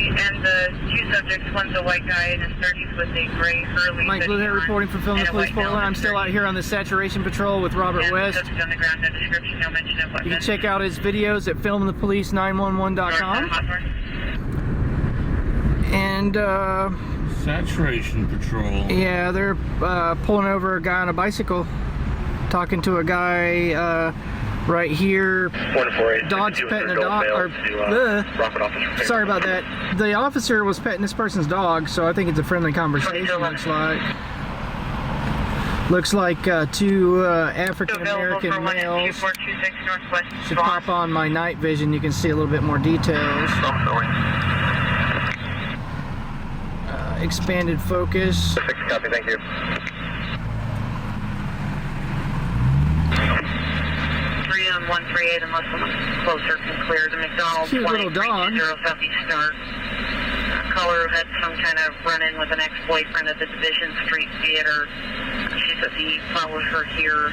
And the two subjects, one's a white guy in his 30s with a gray Hurley. Mike Blue here reporting from Film the Police Portland. I'm still out here on the saturation patrol with Robert West. On the ground, no description, no mention of you can check out his videos at filmthepolice911.com. And saturation patrol. Yeah, they're pulling over a guy on a bicycle, talking to a guy right here. Dog's petting a dog. Sorry about that. The officer was petting this person's dog, so I think it's a friendly conversation. Looks like two African American males. Should pop on my night vision. You can see a little bit more details. Expanded focus. Copy, thank you. On 138 unless someone closer can clear the McDonald's. Cute little dog. Southeast Start. Caller had some kind of run-in with an ex-boyfriend at the Division Street Theater. She says he followed her here.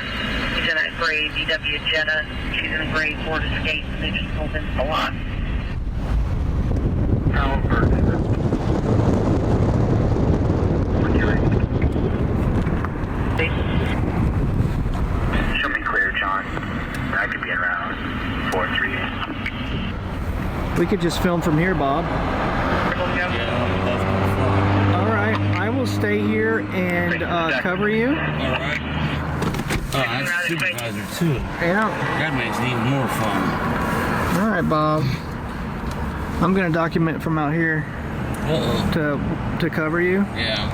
He's in a gray VW Jetta. She's in a gray Ford Escape. They just pulled into the lot. Show me clear, John. I could be around 438. We could just film from here, Bob. Alright, I will stay here and cover you. Alright. Oh, that's supervisor too. Yeah. That makes it even more fun. Alright, Bob. I'm gonna document from out here to cover you. Yeah.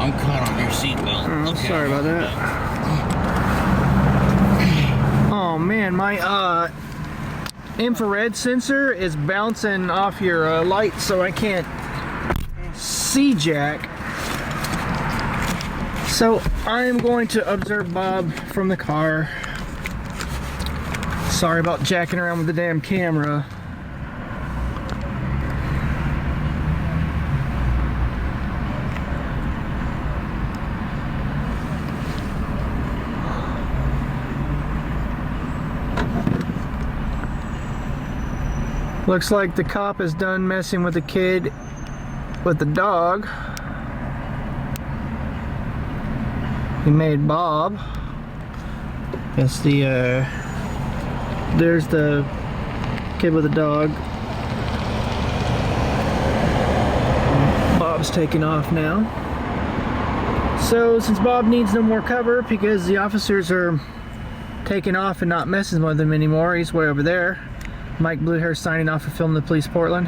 I'm caught on your seatbelt. Okay. Sorry about that. Oh man, my infrared sensor is bouncing off your light, so I can't see jack. So I'm going to observe Bob from the car. Sorry about jacking around with the damn camera. Looks like the cop is done messing with the kid with the dog. He made Bob. That's the there's the kid with the dog. Bob's taking off now. So since Bob needs no more cover because the officers are taking off and not messing with him anymore, he's way over there. Mike Blue here signing off for Film the Police Portland.